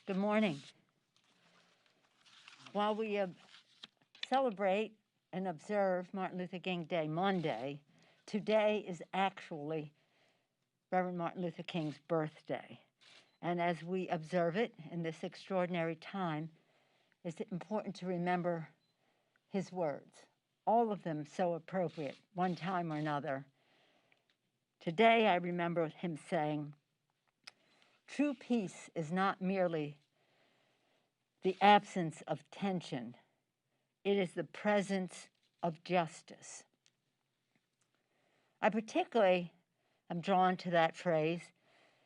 Good morning. While we celebrate and observe Martin Luther King Day Monday, today is actually Reverend Martin Luther King's birthday. And as we observe it in this extraordinary time, it's important to remember his words, all of them so appropriate, one time or another. Today I remember him saying, "True peace is not merely the absence of tension, it is the presence of justice." I particularly am drawn to that phrase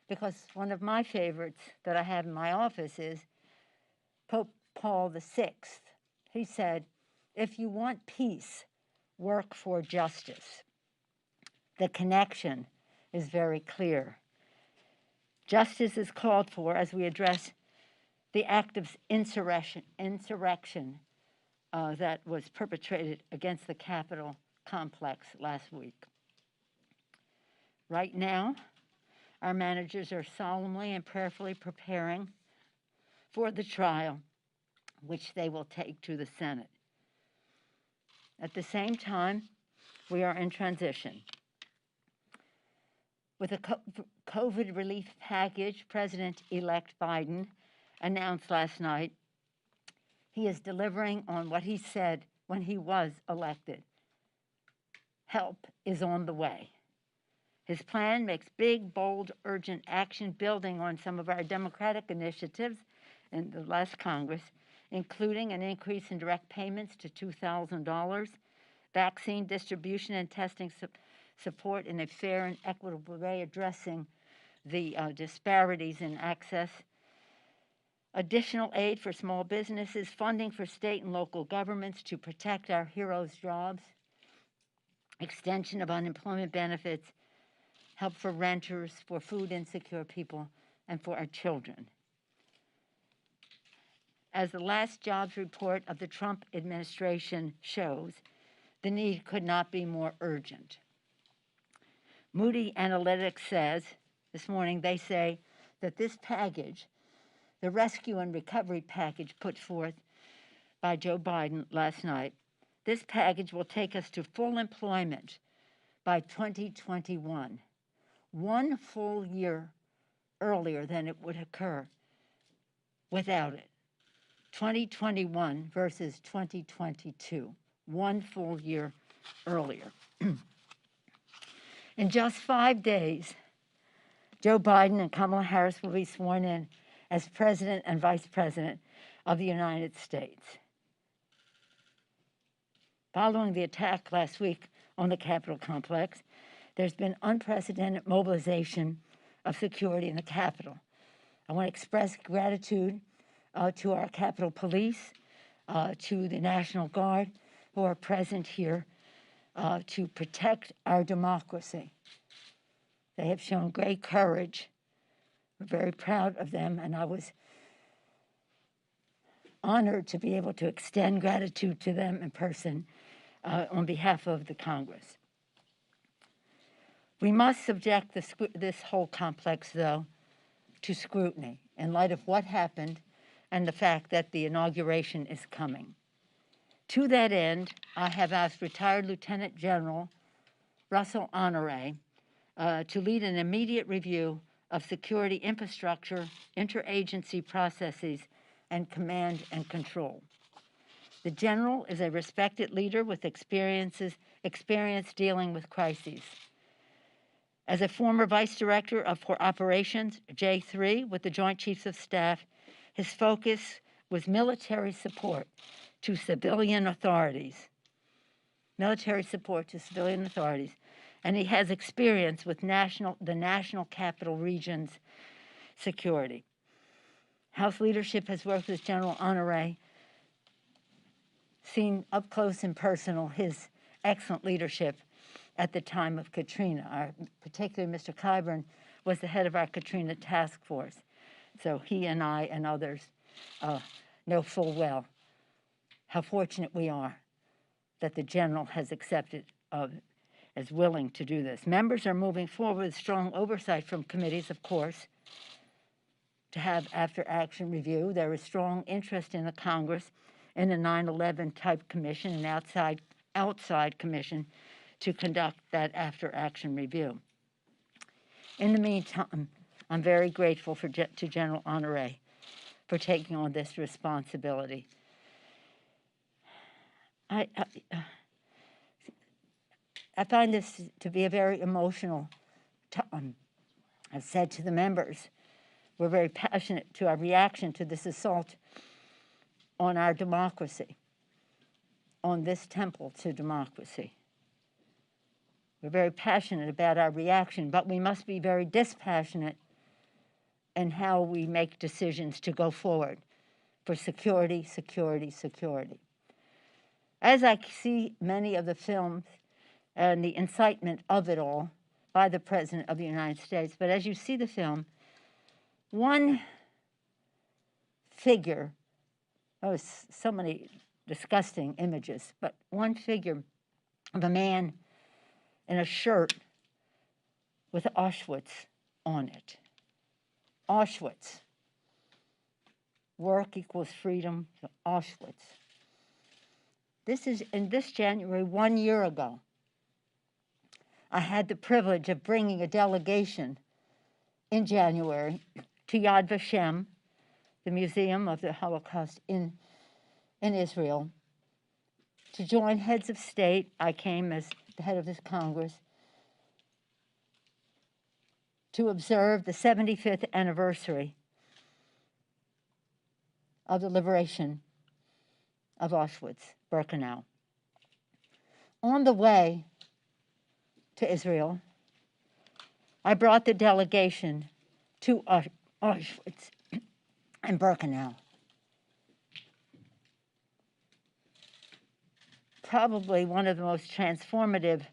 because one of my favorites that I have in my office is Pope Paul VI. He said, "If you want peace, work for justice." The connection is very clear. Justice is called for as we address the act of insurrection that was perpetrated against the Capitol complex last week. Right now, our managers are solemnly and prayerfully preparing for the trial, which they will take to the Senate. At the same time, we are in transition. With a COVID relief package, President-elect Biden announced last night he is delivering on what he said when he was elected. Help is on the way. His plan makes big, bold, urgent action building on some of our Democratic initiatives in the last Congress, including an increase in direct payments to $2,000, vaccine distribution and testing support in a fair and equitable way, addressing the disparities in access, additional aid for small businesses, funding for state and local governments to protect our heroes' jobs, extension of unemployment benefits, help for renters, for food insecure people, and for our children. As the last jobs report of the Trump administration shows, the need could not be more urgent. Moody Analytics says, this morning, they say that this package, the rescue and recovery package put forth by Joe Biden last night, this package will take us to full employment by 2021, one full year earlier than it would occur without it. 2021 versus 2022, one full year earlier. In just 5 days, Joe Biden and Kamala Harris will be sworn in as President and Vice President of the United States. Following the attack last week on the Capitol complex, there's been unprecedented mobilization of security in the Capitol. I want to express gratitude to our Capitol Police, to the National Guard who are present here to protect our democracy. They have shown great courage. We're very proud of them, and I was honored to be able to extend gratitude to them in person on behalf of the Congress. We must subject this whole complex, though, to scrutiny in light of what happened and the fact that the inauguration is coming. To that end, I have asked retired Lieutenant General Russell Honore to lead an immediate review of security infrastructure, interagency processes, and command and control. The General is a respected leader with experience dealing with crises. As a former Vice Director for Operations, J3, with the Joint Chiefs of Staff, his focus was military support to civilian authorities, and he has experience with the National Capital Region's security. House leadership has worked with General Honore, seen up close and personal his excellent leadership at the time of Katrina. Particularly Mr. Kyburn was the head of our Katrina task force. So he and I and others know full well how fortunate we are that the General has accepted as willing to do this. Members are moving forward with strong oversight from committees, of course, to have after-action review. There is strong interest in the Congress in a 9/11 type commission, an outside commission, to conduct that after-action review. In the meantime, I'm very grateful to General Honore for taking on this responsibility. I find this to be a very emotional time. I've said to the members, we're very passionate to our reaction to this assault on our democracy, on this temple to democracy. We're very passionate about our reaction, but we must be very dispassionate in how we make decisions to go forward for security, security, security. As I see many of the films and the incitement of it all by the President of the United States, but as you see the film, one figure, so many disgusting images, but one figure of a man in a shirt with Auschwitz on it. Auschwitz. Work equals freedom, Auschwitz. This is in this January, 1 year ago. I had the privilege of bringing a delegation in January to Yad Vashem, the Museum of the Holocaust in Israel, to join heads of state. I came as the head of this Congress to observe the 75th anniversary of the liberation of Auschwitz-Birkenau. On the way to Israel, I brought the delegation to Auschwitz and Birkenau. Probably one of the most transformative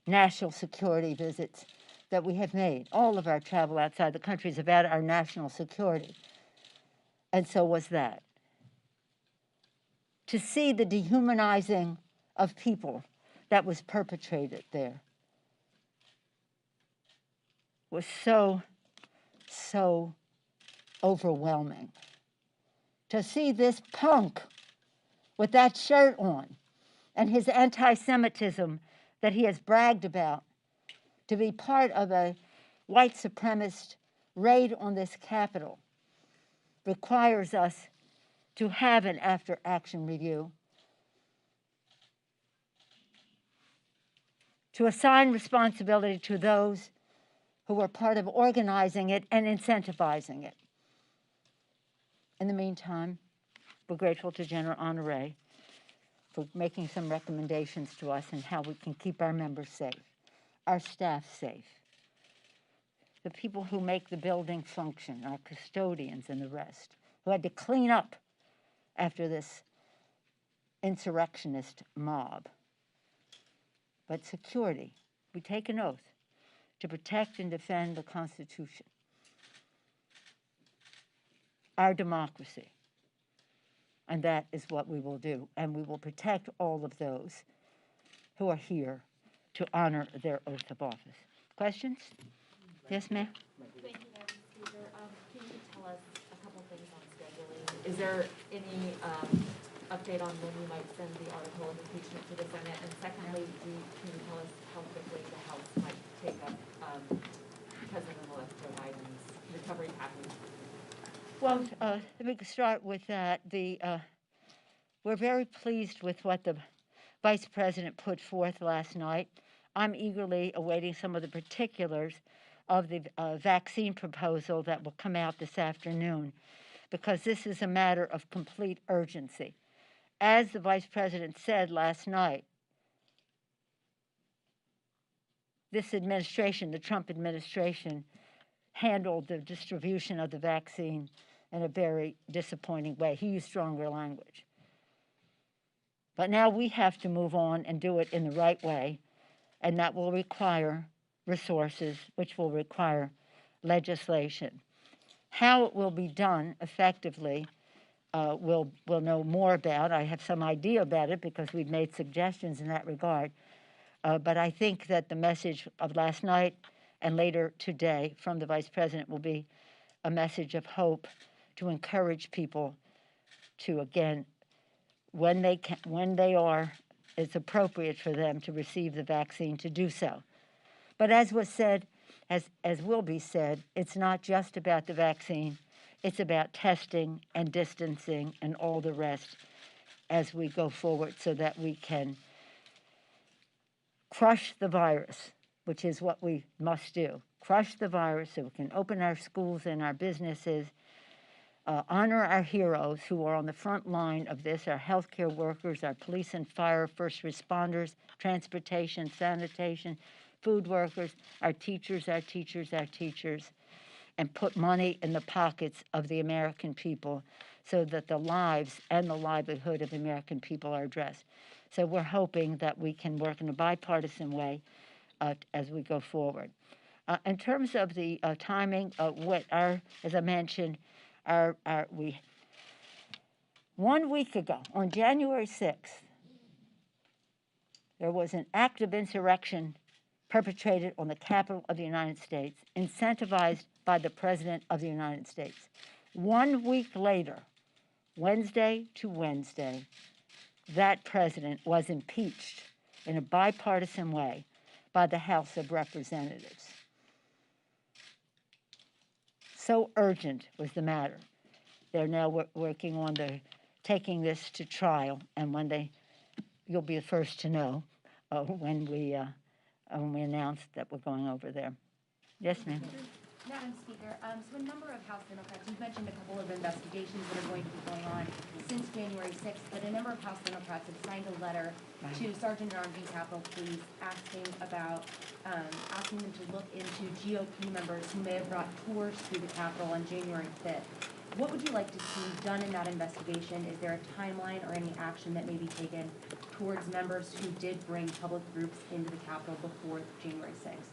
national security visits that we have made. All of our travel outside the country is about our national security. And so was that. To see the dehumanizing of people that was perpetrated there was so overwhelming. To see this punk with that shirt on and his anti-Semitism that he has bragged about, to be part of a white supremacist raid on this Capitol, requires us to have an after-action review, to assign responsibility to those who were part of organizing it and incentivizing it. In the meantime, we're grateful to General Honore for making some recommendations to us on how we can keep our members safe, our staff safe, the people who make the building function, our custodians and the rest, who had to clean up after this insurrectionist mob. But security, we take an oath to protect and defend the Constitution, our democracy. And that is what we will do. And we will protect all of those who are here to honor their oath of office. Questions? Yes, ma'am? Thank you, Madam Speaker. Can you tell us a couple things on scheduling? Is there any update on when you might send the article of impeachment to the Senate? And secondly, can you tell us how quickly the House might take up President-elect Joe Biden's recovery package? Well, let me start with that. We're very pleased with what the Vice President put forth last night. I'm eagerly awaiting some of the particulars of the vaccine proposal that will come out this afternoon, because this is a matter of complete urgency. As the Vice President said last night, this administration, the Trump administration, handled the distribution of the vaccine in a very disappointing way. He used stronger language. But now we have to move on and do it in the right way, and that will require resources, which will require legislation. How it will be done effectively, we'll know more about. I have some idea about it because we've made suggestions in that regard. But I think that the message of last night and later today from the Vice President will be a message of hope to encourage people to, again, when it's appropriate for them to receive the vaccine, to do so. But as was said, as will be said, it's not just about the vaccine. It's about testing and distancing and all the rest as we go forward so that we can crush the virus, which is what we must do. Crush the virus so we can open our schools and our businesses, honor our heroes who are on the front line of this, our healthcare workers, our police and fire, first responders, transportation, sanitation, food workers, our teachers, and put money in the pockets of the American people so that the lives and the livelihood of the American people are addressed. So we're hoping that we can work in a bipartisan way as we go forward. In terms of the timing, as I mentioned, 1 week ago, on January 6th, there was an act of insurrection perpetrated on the Capitol of the United States, incentivized by the President of the United States. 1 week later, Wednesday to Wednesday, that president was impeached in a bipartisan way by the House of Representatives. So urgent was the matter. They're now working on taking this to trial, and you'll be the first to know when we announce that we're going over there. Yes, ma'am. Madam Speaker, so a number of House Democrats, you've mentioned a couple of investigations that are going to be going on since January 6th, but a number of House Democrats have signed a letter to Sergeant at Arms and Capitol Police asking them to look into GOP members who may have brought tours through the Capitol on January 5th. What would you like to see done in that investigation? Is there a timeline or any action that may be taken towards members who did bring public groups into the Capitol before January 6th?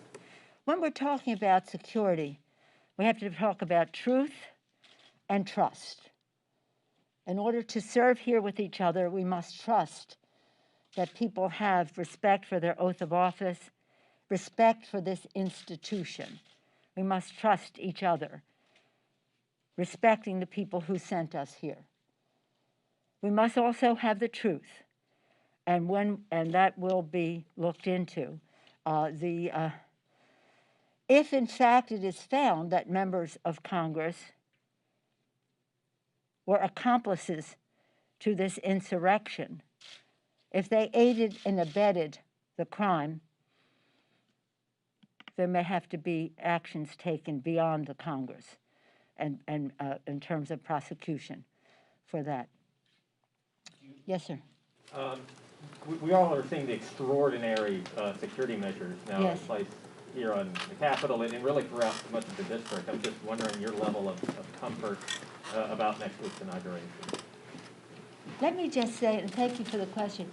When we're talking about security, we have to talk about truth and trust. In order to serve here with each other, we must trust that people have respect for their oath of office, respect for this institution. We must trust each other, respecting the people who sent us here. We must also have the truth, and that will be looked into. If in fact it is found that members of Congress were accomplices to this insurrection, if they aided and abetted the crime, there may have to be actions taken beyond the Congress and in terms of prosecution for that. Yes, sir. We all are seeing the extraordinary security measures now in place here on the Capitol and really throughout much of the district. I'm just wondering your level of comfort about next week's inauguration. Let me just say, and thank you for the question,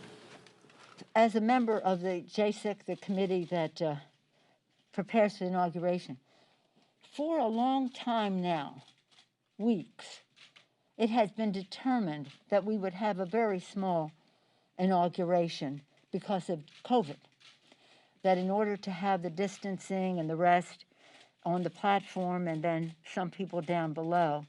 as a member of the JSIC, the committee that prepares for the inauguration, for a long time now, weeks, it has been determined that we would have a very small inauguration because of COVID, that in order to have the distancing and the rest on the platform and then some people down below,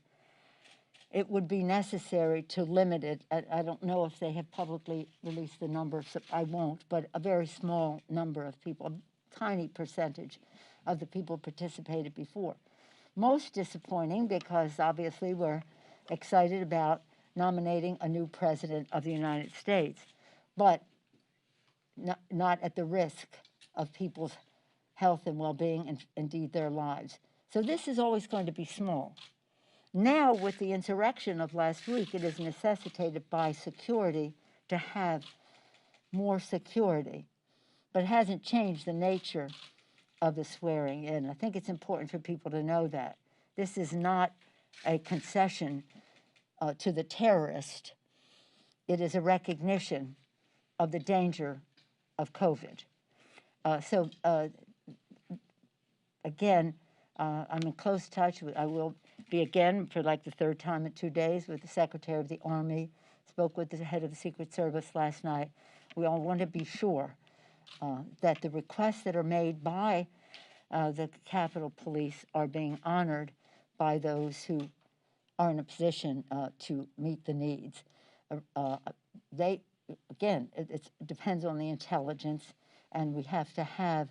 it would be necessary to limit it. I don't know if they have publicly released the number, so I won't, but a very small number of people, a tiny percentage of the people participated before. Most disappointing because obviously we're excited about nominating a new president of the United States, but not at the risk of people's health and well-being and indeed their lives. So this is always going to be small. Now with the insurrection of last week, it is necessitated by security to have more security, but it hasn't changed the nature of the swearing in. I think it's important for people to know that. This is not a concession to the terrorist. It is a recognition of the danger of COVID. Again, I'm in close touch I will be again for like the third time in 2 days with the Secretary of the Army, spoke with the head of the Secret Service last night. We all want to be sure that the requests that are made by the Capitol Police are being honored by those who are in a position to meet the needs. They, again, it depends on the intelligence, and we have to have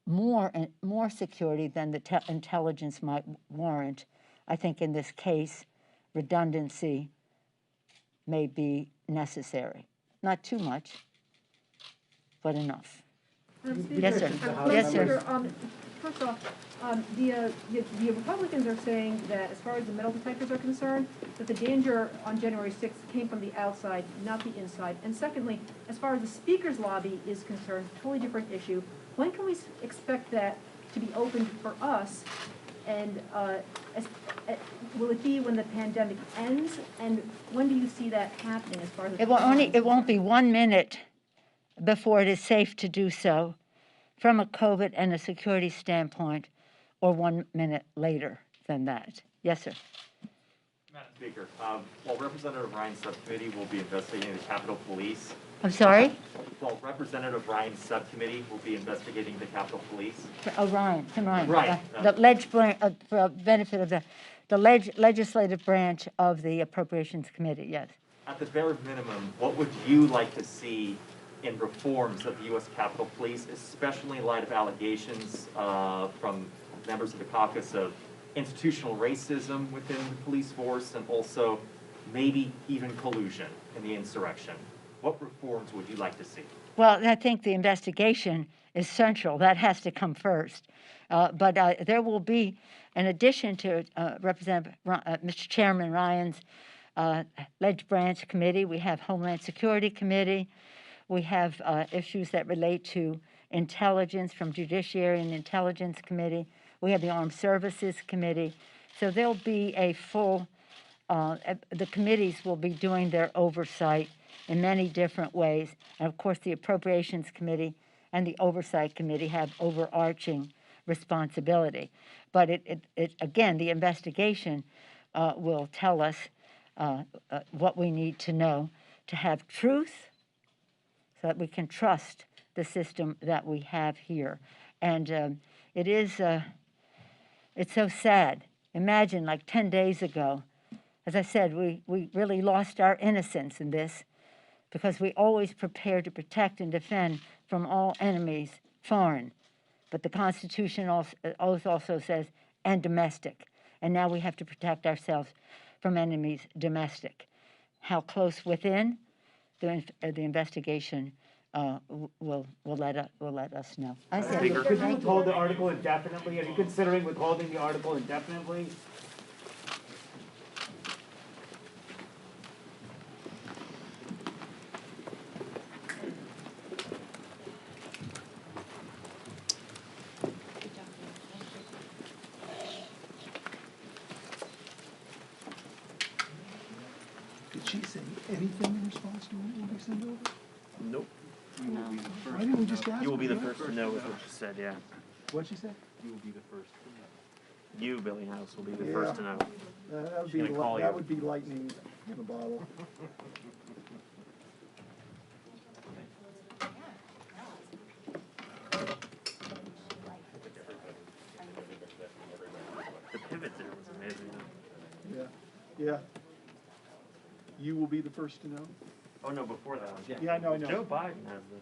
more security than the intelligence might warrant. I think in this case, redundancy may be necessary. Not too much, but enough. Yes, sir. Yes, sir. First off, the Republicans are saying that as far as the metal detectors are concerned, that the danger on January 6th came from the outside, not the inside. And secondly, as far as the speaker's lobby is concerned, totally different issue. When can we expect that to be opened for us? And will it be when the pandemic ends? And when do you see that happening as far as it won't be 1 minute before it is safe to do so from a COVID and a security standpoint, or 1 minute later than that. Yes, sir. Madam Speaker, while Representative Ryan's subcommittee will be investigating the Capitol Police. I'm sorry? While Representative Ryan's subcommittee will be investigating the Capitol Police. Oh, Ryan, Tim Ryan. Right. For benefit of the legislative branch of the Appropriations Committee, yes. At the bare minimum, what would you like to see in reforms of the U.S. Capitol Police, especially in light of allegations from members of the caucus of institutional racism within the police force and also maybe even collusion in the insurrection? What reforms would you like to see? Well, I think the investigation is central. That has to come first. But there will be, in addition to Mr. Chairman Ryan's Ledge Branch Committee, we have Homeland Security Committee. We have issues that relate to intelligence from Judiciary and Intelligence Committee. We have the Armed Services Committee. So there'll be a full, the committees will be doing their oversight in many different ways. And of course, the Appropriations Committee and the Oversight Committee have overarching responsibility. But again, the investigation will tell us what we need to know to have truth so that we can trust the system that we have here. And it's so sad. Imagine like 10 days ago, as I said, we really lost our innocence in this because we always prepared to protect and defend from all enemies, foreign. But the Constitution also says, and domestic. And now we have to protect ourselves from enemies domestic. How close within? The investigation will let us know. I said, Could you withhold the article indefinitely? Are you considering withholding the article indefinitely? Did she say anything in response to what we sent over? Nope. Why didn't we just ask? You will be the her? first to know is what she said, yeah. What'd she say? You will be the first to know. You, Billy House, will be the first to know. That would She's be gonna call that you. would be lightning in a bottle. The pivot there was amazing. Yeah. You will be the first to know. Oh, no, before that one. Yeah, I know. Joe Biden has the